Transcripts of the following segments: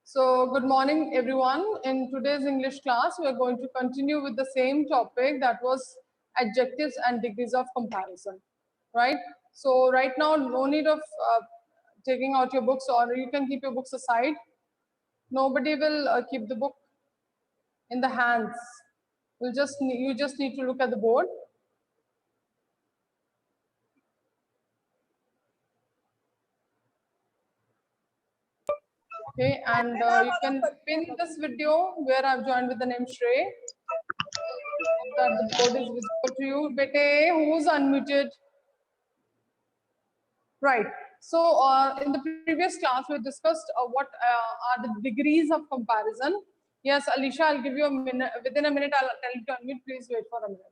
So good morning, everyone. In today's English class, we are going to continue with the same topic, that was adjectives and degrees of comparison, right? So right now, no need of taking out your books, or you can keep your books aside. Nobody will keep the book in the hands. You just need to look at the board. Okay, and you can pin this video where I've joined with the name Shrey, so that the board is visible to you. Bete, who's unmuted? Right. So in the previous class, we discussed what are the degrees of comparison. Yes, Alicia, I'll give you a minute. Within a minute, I'll tell you to unmute. Please wait for a minute.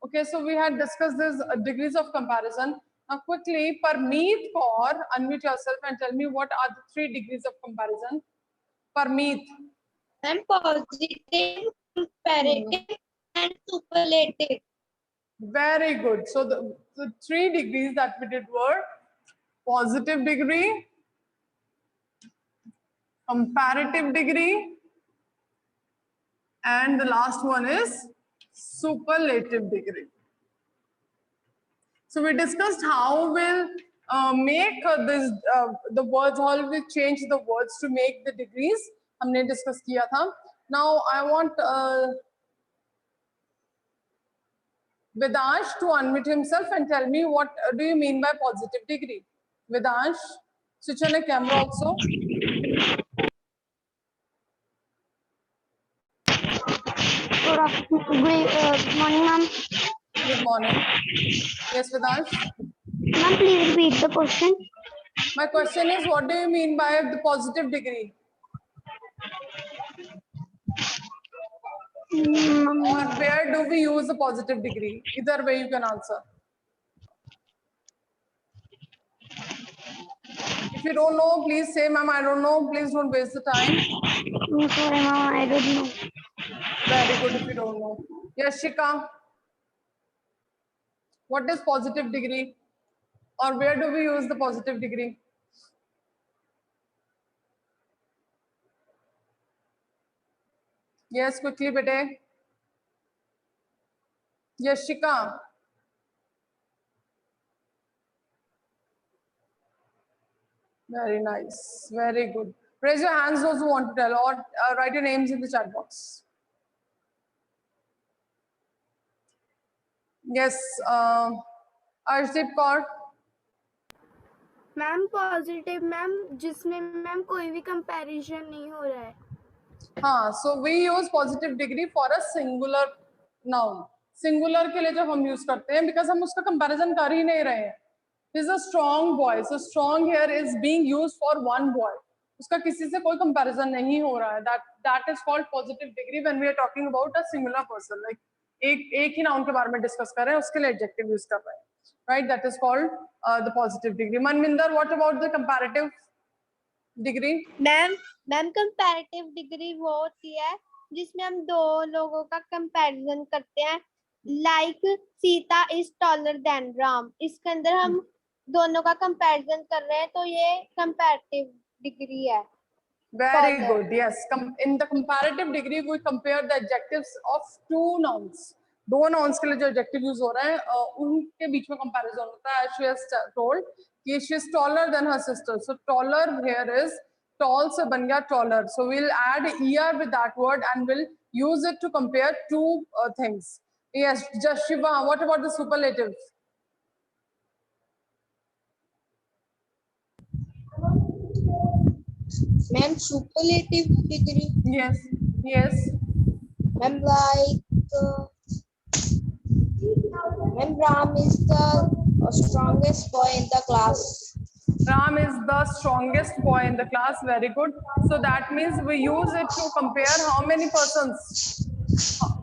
Okay, so we had discussed this degrees of comparison. Now, quickly, Parmeet Kaur, unmute yourself and tell me what are the 3 degrees of comparison. Parmeet. And positive, comparative, and superlative. Very good. So the 3 degrees that we did were positive degree, comparative degree, and the last one is superlative degree. So we discussed how we'll make the words, how we change the words to make the degrees. हमने discuss किया था. Now I want Vedansh to unmute himself and tell me what do you mean by positive degree. Vedansh, switch on a camera also. Good morning, ma'am. Good morning. Yes, Vedansh. Ma'am, please repeat the question. My question is, what do you mean by the positive degree? Or where do we use the positive degree? Either way you can answer. If you don't know, please say, ma'am, I don't know. Please don't waste the time. No, sorry, ma'am, I don't know. Very good if you don't know. Yes, Shika. What is positive degree? Or where do we use the positive degree? Yes, quickly, bete. Yes, Shika. Very nice. Very good. Raise your hands those who want to tell, or write your names in the chat box. Yes, Arshdeep Kaur. Ma'am positive ma'am जिसमें ma'am कोई भी comparison नहीं हो रहा है. हाँ, so we use positive degree for a singular noun. Singular के लिए जब हम use करते हैं, because हम उसका comparison कर ही नहीं रहे हैं. He is a strong boy. So strong here is being used for one boy. उसका किसी से कोई comparison नहीं हो रहा है. That is called positive degree when we are talking about a singular person. Like एक ही noun के बारे में discuss कर रहे हैं, उसके लिए adjective use कर रहे हैं. Right? That is called the positive degree. Manminder, what about the comparative degree? Ma'am comparative degree वो होती है जिसमें हम दो लोगों का कंपैरिजन करते हैं. Like Sita is taller than Ram. इसके अंदर हम दोनों का कंपैरिजन कर रहे हैं, तो ये कंपैरेटिव डिग्री है. Very good. Yes. In the comparative degree, we compare the adjectives of two nouns. दो nouns के लिए जो adjective use हो रहा है, उनके बीच में comparison होता है. As she has told, कि she is taller than her sister. So taller here is tall से बन गया taller. So we'll add er with that word and we'll use it to compare two things. Yes, just Shiva. What about the superlatives? Ma'am superlative degree. Yes. Yes. Ma'am like ma'am Ram is the strongest boy in the class. Ram is the strongest boy in the class. Very good. So that means we use it to compare how many persons,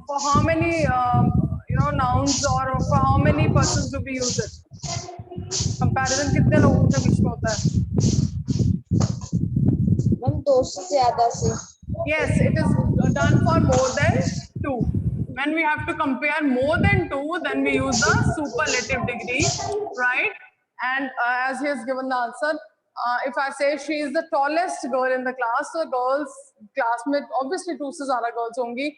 for how many nouns, or for how many persons do we use it? Comparison कितने लोगों के बीच में होता है? Ma'am दो से ज्यादा से. Yes, it is done for more than 2. When we have to compare more than 2, then we use the superlative degree, right? And as he has given the answer, if I say she is the tallest girl in the class, so girls class में obviously 2 से ज़्यादा girls होंगी,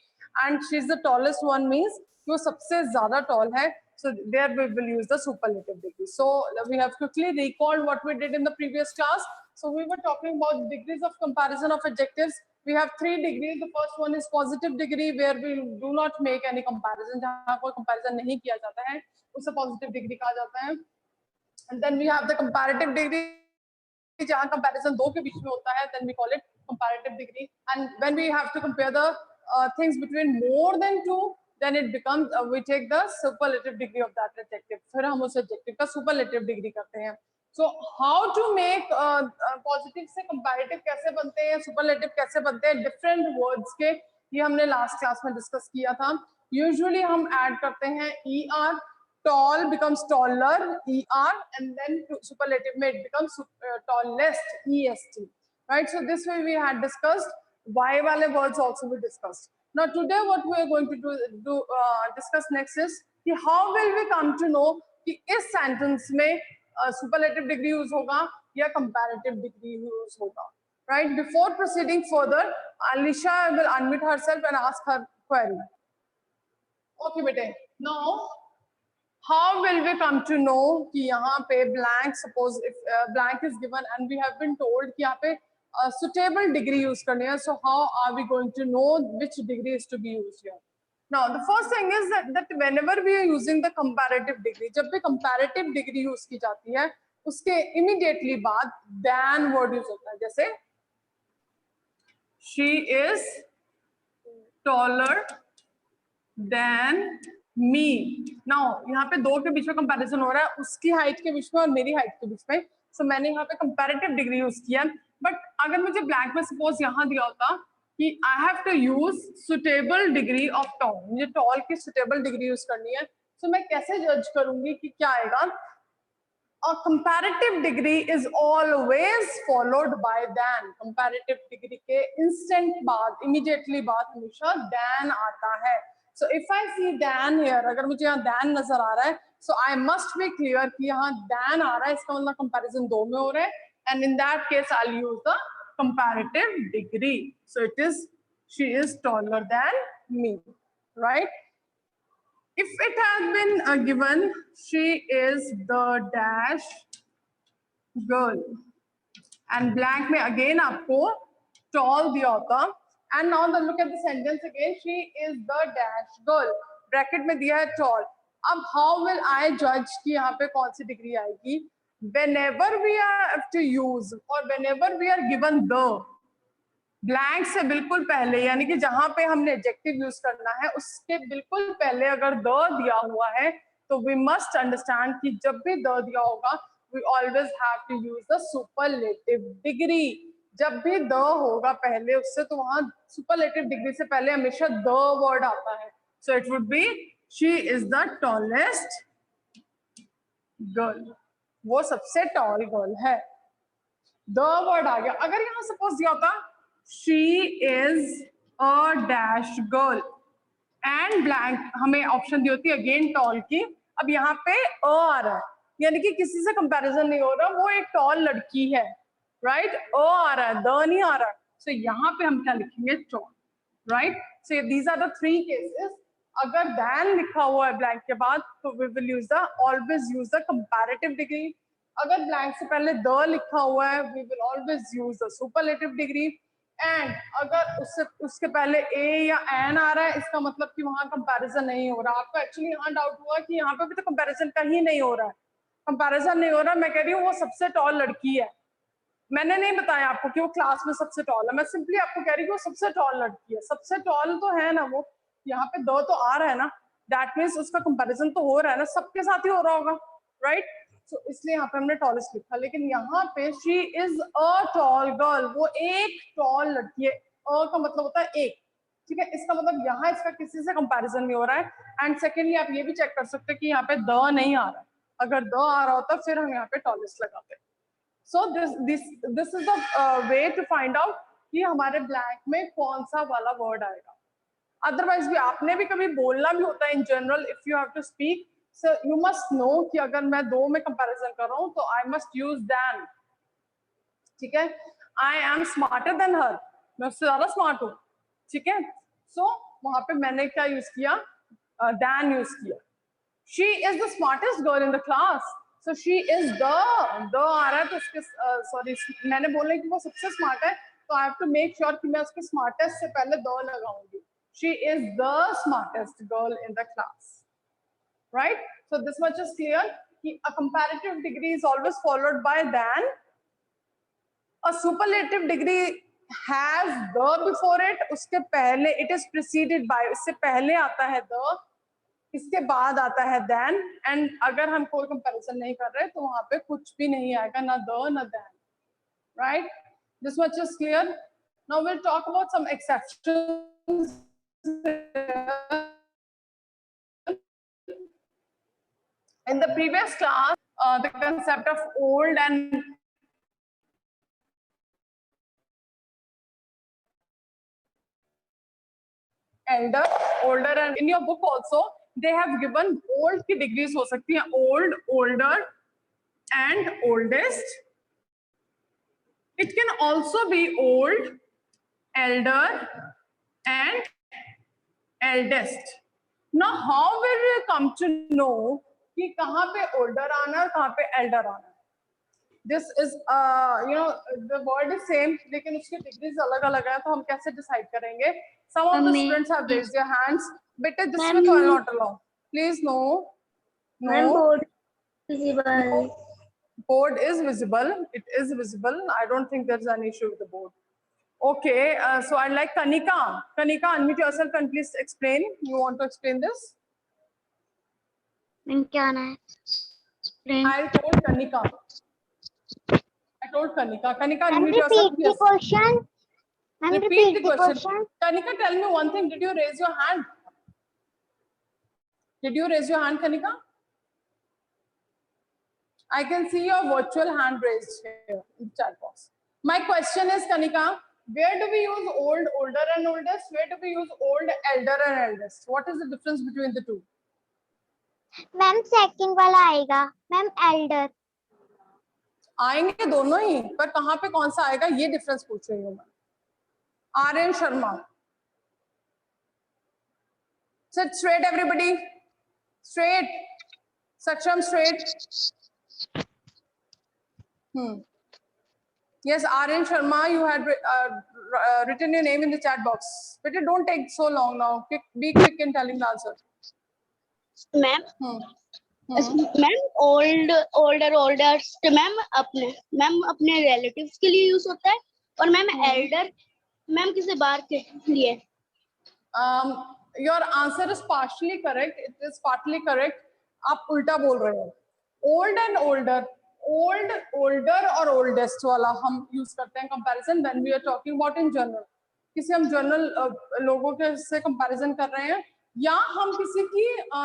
and she is the tallest one means कि वो सबसे ज़्यादा tall है. So there we will use the superlative degree. So we have quickly recalled what we did in the previous class. So we were talking about degrees of comparison of adjectives. We have 3 degrees. The first one is positive degree, where we do not make any comparison. जहाँ कोई comparison नहीं किया जाता है, उसे positive degree कहा जाता है. And then we have the comparative degree, जहाँ comparison दो के बीच में होता है, then we call it comparative degree. And when we have to compare the things between more than 2, then it becomes we take the superlative degree of that adjective. फिर हम उस adjective का superlative degree करते हैं. So how to make positive से comparative कैसे बनते हैं, superlative कैसे बनते हैं, different words के, ये हमने last class में discuss किया था. Usually हम add करते हैं er, tall becomes taller, er, and then superlative में it becomes tallest, est. Right? So this way we had discussed. Y वाले words also we discussed. Now today what we are going to discuss next is कि how will we come to know कि इस sentence में superlative degree use होगा या comparative degree use होगा. Right? Before proceeding further, Alisha will unmute herself and ask her query. Okay, bete. Now, how will we come to know कि यहाँ पे blank, suppose if blank is given and we have been told कि यहाँ पे suitable degree use करनी है, so how are we going to know which degree is to be used here? Now, the first thing is that whenever we are using the comparative degree, जब भी comparative degree use की जाती है, उसके immediately बाद than word use होता है. जैसे she is taller than me. Now, यहाँ पे दो के बीच में comparison हो रहा है, उसकी height के बीच में और मेरी height के बीच में. So मैंने यहाँ पे comparative degree use किया. But अगर मुझे blank में suppose यहाँ दिया होता कि I have to use suitable degree of tall, मुझे tall की suitable degree use करनी है. So मैं कैसे judge करूँगी कि क्या आएगा? A comparative degree is always followed by than. Comparative degree के instant बाद, immediately बाद हमेशा than आता है. So if I see than here, अगर मुझे यहाँ than नजर आ रहा है, so I must be clear कि यहाँ than आ रहा है, इसका मतलब comparison दो में हो रहा है, and in that case I'll use the comparative degree. So it is she is taller than me, right? If it has been given she is the dash girl and blank में again आपको tall दिया होता, and now the look at the sentence again, she is the dash girl, bracket में दिया है tall. अब how will I judge कि यहाँ पे कौन सी degree आएगी? Whenever we have to use or whenever we are given the, blank से बिल्कुल पहले यानी कि जहां पे हमने एडजेक्टिव यूज करना है उसके बिल्कुल पहले अगर द दिया हुआ है तो वी मस्ट अंडरस्टैंड कि जब भी द दिया होगा we always have to use the superlative degree. जब भी द होगा पहले उससे तो वहां सुपरलेटिव डिग्री से पहले हमेशा द वर्ड आता है. So it would be she is the tallest girl, वो सबसे टॉल गर्ल है. द वर्ड आ गया. अगर यहाँ सपोज दिया होता she is a dash girl and blank, हमें ऑप्शन दी होती है अगेन टॉल की. अब यहाँ पे अ आ रहा है यानी कि किसी से कंपैरिजन नहीं हो रहा, वो एक टॉल लड़की है, राइट? अ आ रहा है, द नहीं आ रहा. सो यहाँ पे हम क्या लिखेंगे? Tall, right? So these are the three cases. अगर than लिखा हुआ है ब्लैंक के बाद तो we will use the always use the comparative degree. अगर ब्लैंक से पहले द लिखा हुआ है we will always use the superlative degree. And अगर उसके पहले ए या एन आ रहा है इसका मतलब कि वहां कंपैरिजन नहीं हो रहा. आपको एक्चुअली यहाँ डाउट हुआ कि यहाँ पे भी तो कंपैरिजन कहीं नहीं हो रहा है. कंपैरिजन नहीं हो रहा, मैं कह रही हूँ वो सबसे टॉल लड़की है. मैंने नहीं बताया आपको कि वो क्लास में सबसे टॉल है, मैं सिंपली आपको कह रही हूँ वो सबसे टॉल लड़की है. सबसे टॉल तो है ना वो, यहाँ पे दो तो आ रहा है ना, दैट मीन्स उसका कंपैरिजन तो हो रहा है ना, सबके साथ ही हो रहा होगा, राइट? So, इसलिए यहाँ पे हमने टॉलेस्ट लिखा. लेकिन यहाँ पे she is a tall girl, वो एक टॉल लड़की है. अ का मतलब होता है एक, ठीक है? इसका मतलब यहाँ इसका किसी से कंपैरिजन नहीं हो रहा है. एंड सेकेंडली आप ये भी चेक कर सकते हैं कि यहाँ पे द नहीं आ रहा है. अगर द आ रहा होता फिर हम यहाँ पे टॉलेस्ट लगाते. So this is the way to find out कि हमारे ब्लैंक में कौन सा वाला वर्ड आएगा. अदरवाइज भी आपने भी कभी बोलना भी होता है in general, if you have to speak. So you must know कि अगर मैं दो में कंपैरिजन कर रहा हूँ तो I must use than. ठीक है, आई एम स्मार्टर देन हर, मैं उससे ज्यादा स्मार्ट हूँ, ठीक है। सो वहां पे मैंने क्या यूज किया, दैन यूज किया। She is the smartest girl in the class, so she is the आ रहा है तो उसके सॉरी मैंने बोला कि वो सबसे स्मार्ट है, तो I have to make sure कि मैं उसके स्मार्टेस्ट से पहले द लगाऊंगी। She is the smartest girl in the class, right? So this much is clear. A comparative degree is always followed by than. A superlative degree has the before it. उसके पहले it is preceded by, इससे पहले आता है the, इसके बाद आता है than, and अगर हम कोई comparison नहीं कर रहे तो वहाँ पे कुछ भी नहीं आएगा, ना the ना than, right? This much is clear. Now we'll talk about some exceptions. In the previous class, the concept of old and elder, older, and in your book also they have given old की degrees हो सकती हैं, old, older, and oldest. It can also be old, elder, and eldest. Now, how will you come to know कि कहाँ पे older आना है, कहाँ पे elder आना है? This is, you know, the word is same, लेकिन उसकी degrees अलग-अलग है, तो हम कैसे decide करेंगे? Some of the students have raised their hands. बेटे, this way तो I'll not allow. Please, no. No. board visible. Board is visible. It is visible. I don't think there's an issue with the board. Okay, so I'd like Kanika. Kanika, unmute yourself and please explain. You want to explain this? क्या आना है? I told Kanika. Kanika, unmute Repeat yourself. the question. Repeat the question. Kanika, tell me one thing. Did you raise your hand? Did you raise your hand, Kanika? I can see your virtual hand raised here in the chat box. My question is, Kanika, where do we use old, older, and oldest? Where do we use old, elder, and eldest? What is the difference between the two? Ma'am second वाला आएगा, ma'am Elder. आएंगे दोनों ही, पर कहाँ पे कौन सा आएगा ये डिफरेंस पूछ रही हूँ मैं। Aryan Sharma, sit straight everybody, straight, Saksham straight. Yes, Aryan Sharma, you had written your name in the chat box. But don't take so long now. Be quick in telling the answer. Ma'am ma'am older oldest ma'am अपने relatives के लिए use होता है, और ma'am elder ma'am किसी बार के लिए। Your answer is partially correct. It is partly correct. आप उल्टा बोल रहे हो। Old and older, old, older और oldest वाला हम यूज करते हैं comparison when we are talking about in general. किसी हम जनरल लोगों के से कंपैरिजन कर रहे हैं, या हम किसी की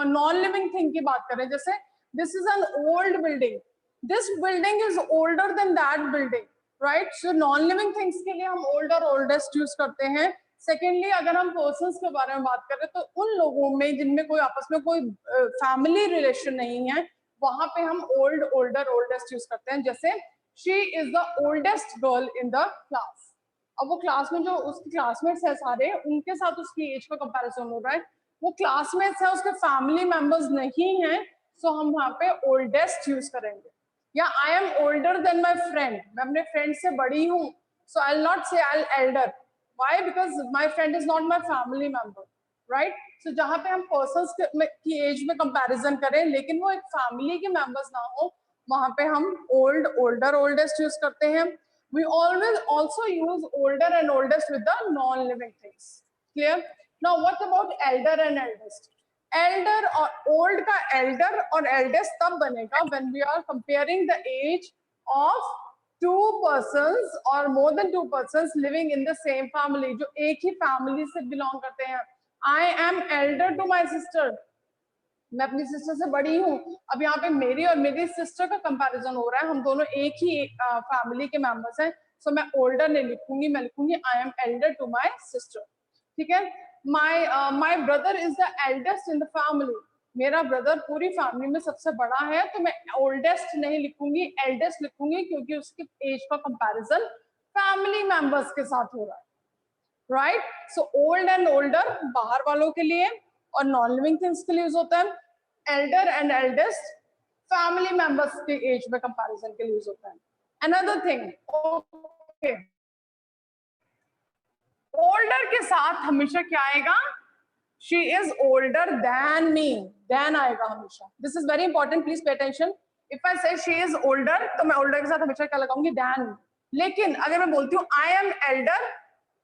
नॉन लिविंग थिंग की बात कर रहे हैं। जैसे this is an old building, this building is older then that building, right? So non living things के लिए हम ओल्ड और ओल्डेस्ट यूज करते हैं। सेकेंडली, अगर हम पर्सन्स के बारे में बात करें तो उन लोगों में जिनमें कोई आपस में कोई फैमिली रिलेशन नहीं है, वहां पे हम ओल्ड, ओल्डर, ओल्डेस्ट यूज करते हैं। जैसे she is the oldest girl in the class. अब वो क्लास में जो उसके क्लासमेट्स है सारे, उनके साथ उसकी एज का कंपैरिजन हो रहा है। वो क्लासमेट्स है, उसके फैमिली मेंबर्स नहीं हैं, सो हम वहाँ पे ओल्डेस्ट यूज करेंगे। या I am older than my friend, मैं अपने फ्रेंड से बड़ी हूँ, सो आई will not say I L elder. Why? Because my friend is not my family member, right? So जहाँ पे हम पर्सन्स की एज में कंपैरिजन करें लेकिन वो एक फैमिली के मेंबर्स ना हो, वहाँ पे हम ओल्ड, ओल्डर, ओल्डेस्ट यूज करते हैं। We always also use older and oldest with the non-living things. Clear? Now, what about elder and eldest? Elder or old का elder और eldest तब बनेगा when we are comparing the age of two persons or more than two persons living in the same family, जो एक ही family से belong करते हैं। I am elder to my sister. मैं अपनी सिस्टर से बड़ी हूँ। अब यहाँ पे मेरी और मेरी सिस्टर का कंपैरिजन हो रहा है, हम दोनों एक ही फैमिली के मेंबर्स हैं, सो मैं ओल्डर नहीं लिखूंगी, मैं लिखूंगी I am elder to my sister. ठीक है? My brother is the eldest in the family, मेरा ब्रदर पूरी फैमिली में सबसे बड़ा है, तो मैं ओल्डेस्ट नहीं लिखूंगी, एल्डेस्ट लिखूंगी, क्योंकि उसकी एज का कंपैरिजन फैमिली मेंबर्स के साथ हो रहा है, right? So old and older बाहर वालों के लिए और नॉन लिविंग थिंग्स के लिए यूज होता है। Elder and eldest family members के एज में कंपैरिजन के लिए यूज होता है। अनदर थिंग, ओके, ओल्डर के साथ हमेशा क्या आएगा? She is older than me, than आएगा हमेशा। This is very important, please pay attention. If I say she is older, तो मैं ओल्डर के साथ हमेशा क्या लगाऊंगी? देन। लेकिन अगर मैं बोलती हूँ I am elder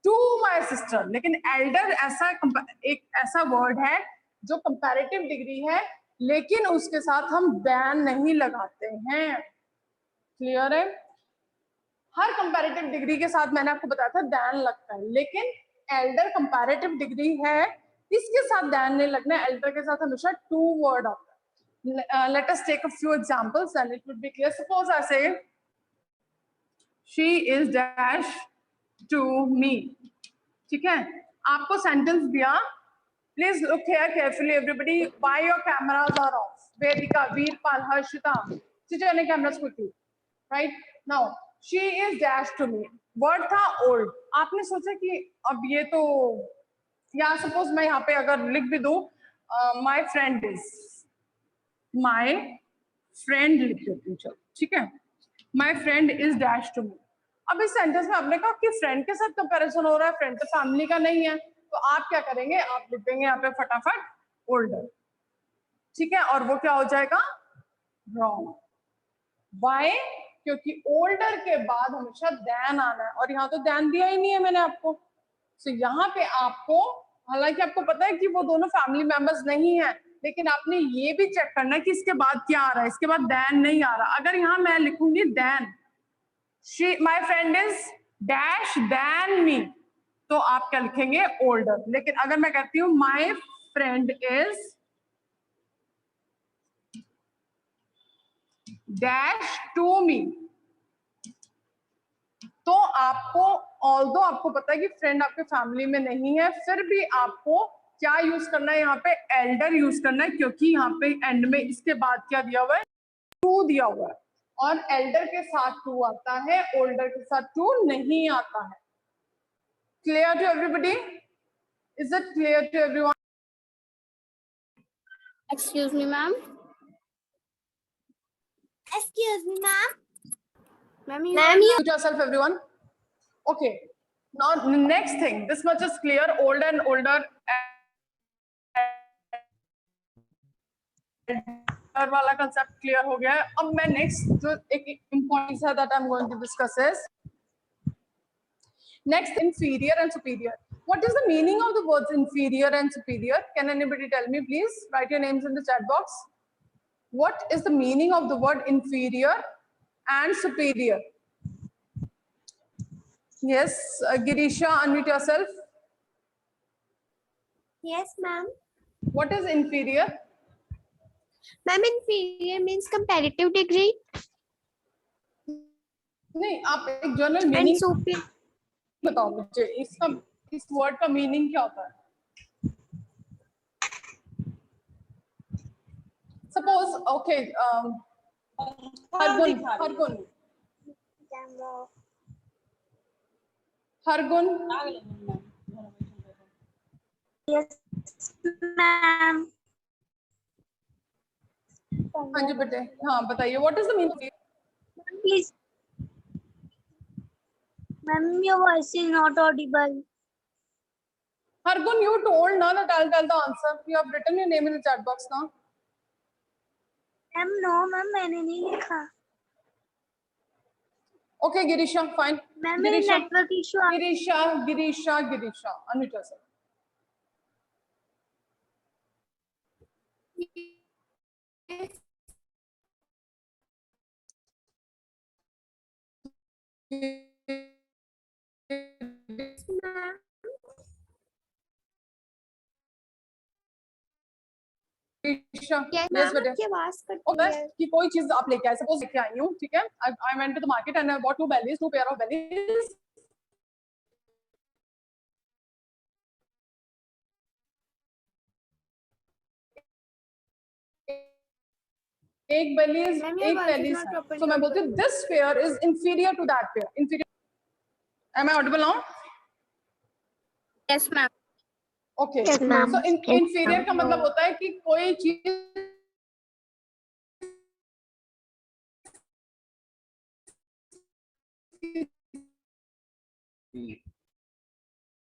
to my sister, लेकिन एल्डर ऐसा एक ऐसा वर्ड है जो कंपैरेटिव डिग्री है, लेकिन उसके साथ हम देन नहीं लगाते हैं। क्लियर है? हर कंपैरेटिव डिग्री के साथ मैंने आपको बताया था देन लगता है, लेकिन एल्डर कंपैरेटिव डिग्री है, इसके साथ देन नहीं लगना। एल्डर के साथ हमेशा टू वर्ड आता है। Let us take a few examples and it will be clear. Suppose I say she is dash to me, ठीक है? आपको सेंटेंस दिया, please look here carefully everybody, why your cameras are off. Vedika, Veerpal, Harshita, switch on your cameras quickly. Right now, she is dash to me. Word था old. आपने सोचा कि अब ये तो, या सपोज मैं यहाँ पे अगर लिख भी दूं my friend is, my friend लिख देती हूँ, चलो ठीक है, my friend is dash to me. अब इस सेंटेंस में आपने कहा कि फ्रेंड के साथ कंपैरिजन हो रहा है, फ्रेंड तो फैमिली का नहीं है, तो आप क्या करेंगे? आप लिख देंगे यहाँ पे फटाफट ओल्डर, ठीक है? और वो क्या हो जाएगा? रॉन्ग। वाई? क्योंकि ओल्डर के बाद हमेशा देन आना है, और यहाँ तो देन दिया ही नहीं है मैंने आपको। तो यहाँ पे आपको, हालांकि आपको पता है कि वो दोनों फैमिली मेंबर्स नहीं है, लेकिन आपने ये भी चेक करना है कि इसके बाद क्या आ रहा है। इसके बाद देन नहीं आ रहा। अगर यहाँ मैं लिखूंगी than, she my friend is dash than me, तो आप क्या लिखेंगे? ओल्डर। लेकिन अगर मैं कहती हूँ my friend is dash to me, तो आपको, ऑल्दो आपको पता है कि फ्रेंड आपके फैमिली में नहीं है, फिर भी आपको क्या यूज करना है? यहाँ पे एल्डर यूज करना है, क्योंकि यहाँ पे एंड में इसके बाद क्या दिया हुआ है? टू दिया हुआ है, और एल्डर के साथ टू आता है, ओल्डर के साथ टू नहीं आता है। Clear to everybody? Is it clear to everyone? Excuse me, ma'am. Excuse me, ma'am. Ma'am, you Mute yourself, everyone. Okay. Now, next thing. This much is clear. Older and older. वाला concept clear हो गया है। अब मैं next जो एक important है that I'm going to discuss is next, inferior and superior. What is the meaning of the words inferior and superior? Can anybody tell me, please? Write your names in the chat box. What is the meaning of the word inferior and superior? Yes, Girisha, unmute yourself. Yes, ma'am. What is inferior? Ma'am, inferior means comparative degree. नहीं, आप एक general And meaning superior. बताओ मुझे, इसका, इस word का meaning क्या होता है? Suppose okay, Hargun, Hargun, Hargun, Yes, ma'am. हाँ जी बेटे, हाँ बताइए, what is the meaning? Please. Ma'am, your voice is not audible. Hargun, you told now that I'll tell the answer. You have written your name in the chat box now. Ma'am, no, ma'am, मैंने नहीं लिखा. Okay, Girisha, fine. Ma'am, मेरे Girisha, network issue आ. Girisha, unmute yourself. Girisha, yes Ma'am, बेटे. आपकी आवाज cut Okay, रही है. कि कोई चीज आप लेके आए, सपोज लेके आई हूँ, ठीक है? I went to the market and I bought two pair of bellies. एक belly is Ma'am, your एक voice is belly not है, properly so मैं बोलती हूँ audible. this pair is inferior to that pair. Inferior. Am I audible now? Yes, ma'am. Okay. Yes, ma'am. So Yes, inferior ma'am. का मतलब होता है कि कोई चीज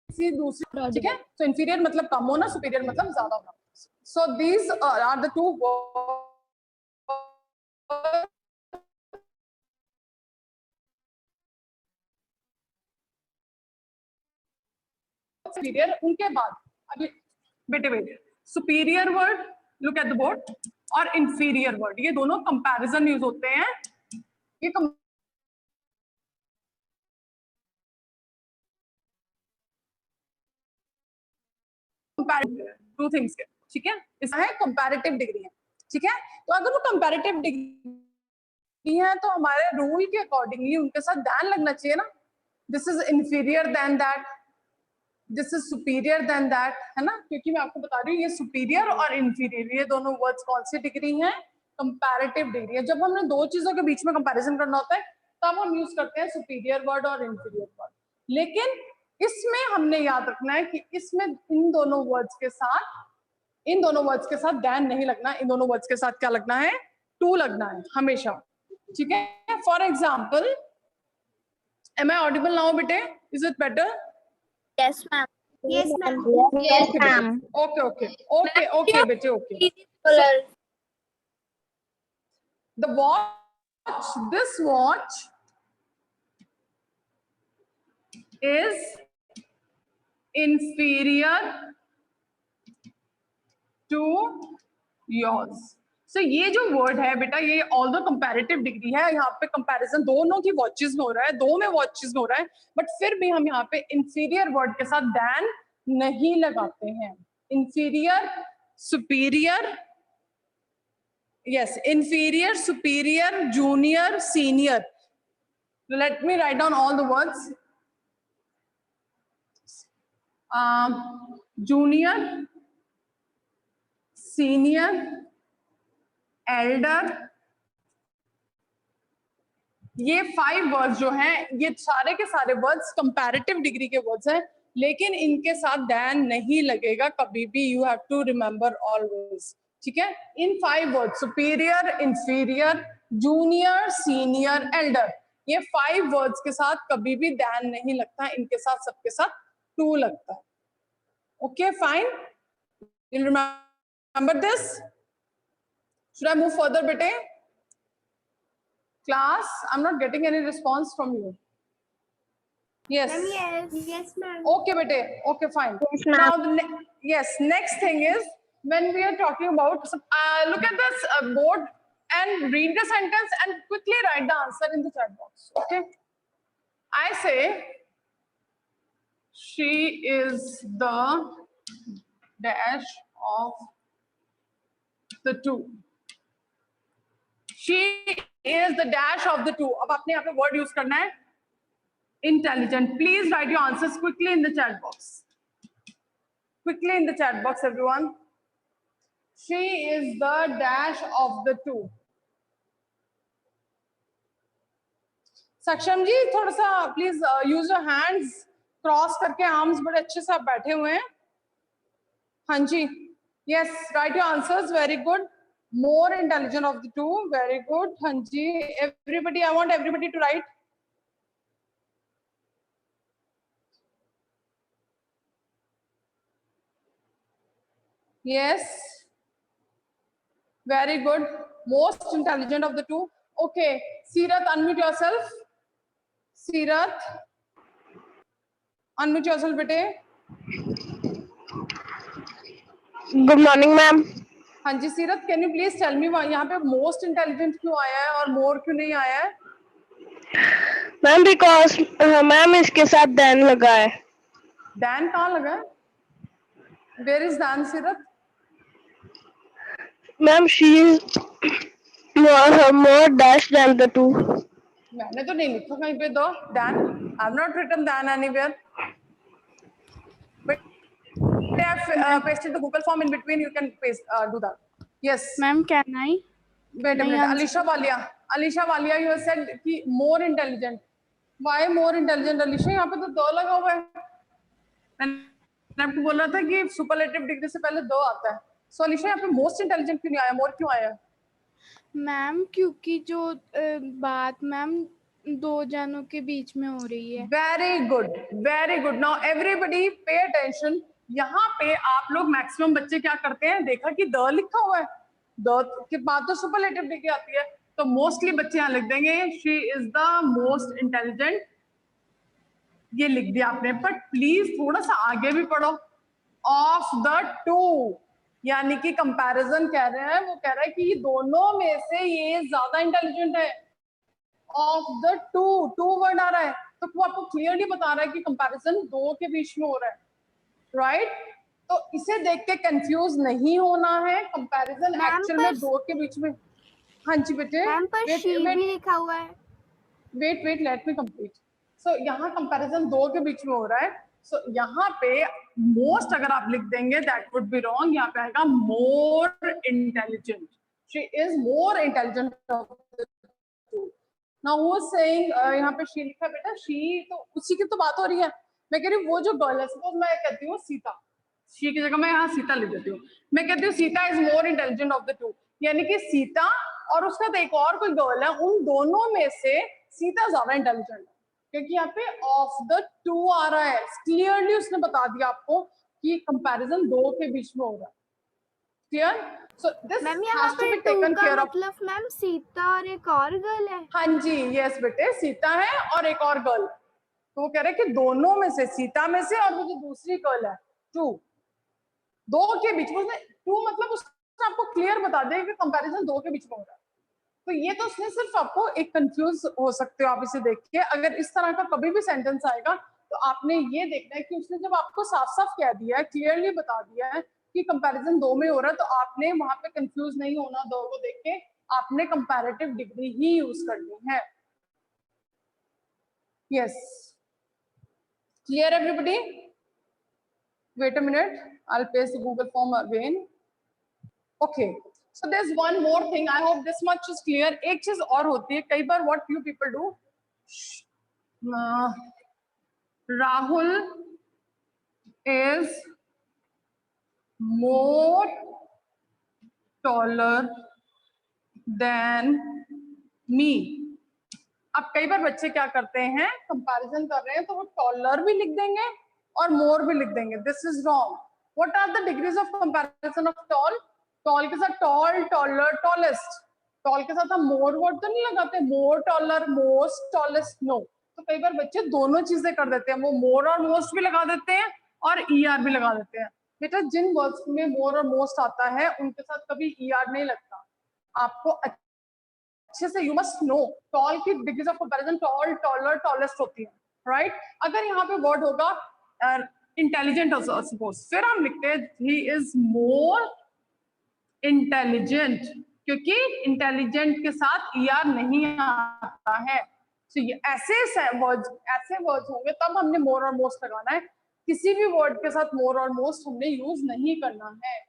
किसी दूसरी, ठीक है? So inferior मतलब कम होना, superior मतलब ज्यादा होना. So these are the two words superior. उनके बाद अभी बेटे बेटे superior word, look at the board, और इंफीरियर वर्ड, ये दोनों कंपैरिजन यूज होते हैं. ये टू थिंग्स के, ठीक है? इसमें कंपैरेटिव डिग्री है, ठीक है? तो अगर वो कंपैरेटिव डिग्री है तो हमारे रूल के अकॉर्डिंगली उनके साथ दैन लगना चाहिए ना. This is inferior than that, this is superior than that, है ना? क्योंकि मैं आपको बता रही हूँ ये सुपीरियर और इंफीरियर ये दोनों वर्ड्स कौन सी डिग्री हैं? कंपैरेटिव डिग्री है. जब हमने दो चीजों के बीच में कंपैरिजन करना होता है तब हम यूज करते हैं सुपीरियर वर्ड और इंफीरियर वर्ड. लेकिन इसमें हमने याद रखना है कि इसमें इन दोनों वर्ड्स के साथ दैन नहीं लगना. इन दोनों वर्ड्स के साथ क्या लगना है? टू लगना है हमेशा, ठीक है? For example, am I audible now बेटे? Is it better? Yes, ma'am. Yes, ma'am. Yes, ma'am. Okay, okay, okay, okay, बेटे, okay. Color. The watch, this watch is inferior to yours. So ये जो word है बेटा, ये all the comparative degree है. यहाँ पे कंपैरिजन दोनों की वॉचेस में हो रहा है, दो में वॉचेस में हो रहा है, बट फिर भी हम यहाँ पे इंफीरियर वर्ड के साथ दैन नहीं लगाते हैं. Inferior, superior, yes, inferior, superior, junior, senior. Let me write down all the words. Junior, senior, elder. ये 5 वर्ड्स जो हैं, ये सारे के सारे वर्ड्स कंपैरेटिव डिग्री के वर्ड्स हैं, लेकिन इनके साथ दैन नहीं लगेगा कभी भी. You have to remember always, ठीक है? इन 5 words superior, inferior, junior, senior, elder, ये 5 वर्ड्स के साथ कभी भी दैन नहीं लगता. इनके साथ सबके साथ टू लगता है. Okay, fine. You remember this? Should I move further बेटे? Class, I'm not getting any response from you. Yes. Ma'am, yes. Yes, ma'am. Okay, bete. Okay, fine. Yes, ma'am. Now, yes. Next thing is when we are talking about. Look at this board and read the sentence and quickly write the answer in the chat box. Okay. I say she is the dash of the two. She is the dash of the two. अब आपने यहाँ पे word use करना है intelligent. Please write your answers quickly in the chat box. Quickly in the chat box, everyone. She is the dash of the two. Saksham ji, थोड़ा सा please use your hands. Cross करके arms बड़े अच्छे से आप बैठे हुए हैं. हाँ जी. Yes, write your answers. Very good. More intelligent of the two. Very good. Hanji. Everybody, I want everybody to write. Yes. Very good. Most intelligent of the two. Okay. Sirat, unmute yourself. Sirat. Unmute yourself, bete. Good morning, ma'am. हाँ जी Seerat, can you please tell me यहाँ पे most intelligent क्यों आया है और मोर क्यों नहीं आया है? मैम बिकॉज मैम इसके साथ दैन लगा है. दैन कहाँ लगा है? Where is than Seerat? Ma'am she is more dash than the two. मैंने तो नहीं लिखा कहीं पे दो than. I have not written than anywhere. I have pasted the Google form in between. You can paste, do that. Yes. Ma'am, can I? Wait a minute, Alisha Walia you said कि more intelligent, why more intelligent Alisha? यहाँ पे तो दो लगा हुआ है, मैंने आपको बोला था कि सुपरलेटिव डिग्री से पहले दो आता है। सो अलीशा यहाँ पे मोस्ट इंटेलिजेंट क्यों नहीं आया, मोर क्यों आया? मैम क्योंकि जो बात मैम दो जनों के बीच में हो रही है। Very good, very good. Now everybody pay attention. यहाँ पे आप लोग मैक्सिमम बच्चे क्या करते हैं, देखा कि द लिखा हुआ है, द के बाद तो सुपरलेटिव डिग्री आती है, तो मोस्टली बच्चे यहाँ लिख देंगे she is the most intelligent, ये लिख दिया आपने। बट प्लीज थोड़ा सा आगे भी पढ़ो। ऑफ द टू, यानी कि कंपैरिजन कह रहे हैं, वो कह रहा है कि दोनों में से ये ज्यादा इंटेलिजेंट है। Of the two, two word आ रहा है, तो वो आपको क्लियरली बता रहा है कि कंपैरिजन दो के बीच में हो रहा है, राइट? तो इसे देख के कंफ्यूज नहीं होना है, कंपैरिजन एक्चुअल में दो के बीच में। हाँ जी बेटे, मैम पर शी भी लिखा हुआ है। Wait wait, let me complete. So यहाँ कंपैरिजन दो के बीच में हो रहा है, सो यहाँ पे मोस्ट अगर आप लिख देंगे दैट वुड बी रॉन्ग, यहाँ पे आएगा more intelligent, she is more intelligent of the to. Now who is saying, यहाँ पे शी लिखा है बेटा, शी तो उसी की तो बात हो रही है। मैं कह रही हूँ वो जो गर्ल है, सपोज मैं कहती हूँ सीता, शी की जगह मैं यहाँ सीता लिख देती हूँ, मैं कहती हूँ Sita is more intelligent of the to, यानी कि सीता और उसका तो एक और कोई गर्ल है, उन दोनों में से सीता ज्यादा इंटेलिजेंट है, क्योंकि यहाँ पे ऑफ द टू आ रहा है। क्लियरली उसने बता दिया आपको कि कंपैरिजन दो के बीच में हो रहा है। Clear? So this has to be taken care of. मतलब मैम सीता और एक और गर्ल है। हाँ जी, यस बेटे, सीता है और एक और गर्ल, तो वो कह रहे हैं कि दोनों में से, सीता में से और वो जो दूसरी गर्ल है टू, दो के बीच में, टू मतलब उसने आपको क्लियर बता दिया कि कंपैरिजन दो के बीच में हो रहा है। तो ये तो उसने सिर्फ आपको एक कंफ्यूज हो सकते हो आप इसे देख के। अगर इस तरह का कभी भी सेंटेंस आएगा तो आपने ये देखना है कि उसने जब आपको साफ साफ कह दिया है, क्लियरली बता दिया है कि कंपैरिजन दो में हो रहा है, तो आपने वहां पे कंफ्यूज नहीं होना, दो को देख के आपने कंपैरेटिव डिग्री ही यूज करनी है। Yes, clear everybody? Wait a minute, I'll paste the Google form again. Okay, so there's one more thing. I hope this much is clear. एक चीज और होती है कई बार, what you people do, Rahul is more taller than me. अब कई बार बच्चे क्या करते हैं, कंपैरिजन कर रहे हैं तो वो टॉलर भी लिख देंगे और मोर भी लिख देंगे। This is wrong. What are the degrees of comparison of tall? Tall के साथ टॉल, टॉलर, टॉलेस्ट। टॉल के साथ हम मोर वर्ड तो नहीं लगाते, मोर, टॉलर, मोस्ट, टॉलेस्ट, नो। तो कई बार बच्चे दोनों चीजें कर देते हैं, वो मोर और मोस्ट भी लगा देते हैं और ईआर भी लगा देते हैं। बेटा जिन वर्ड्स में मोर और मोस्ट आता है उनके साथ कभी ईआर नहीं लगता। आपको अच्छे से, यू मस्ट नो, टॉल की degrees of comparison tall, taller, tallest होती है, राइट? अगर यहाँ पे वर्ड होगा इंटेलिजेंट सपोज, फिर हम लिखते हैं ही इज मोर इंटेलिजेंट, क्योंकि इंटेलिजेंट के साथ ईआर नहीं आता है। तो ये ऐसे वर्ड्स होंगे तब हमने मोर और मोस्ट लगाना है। किसी भी वर्ड के साथ मोर और मोस्ट हमने यूज नहीं करना है।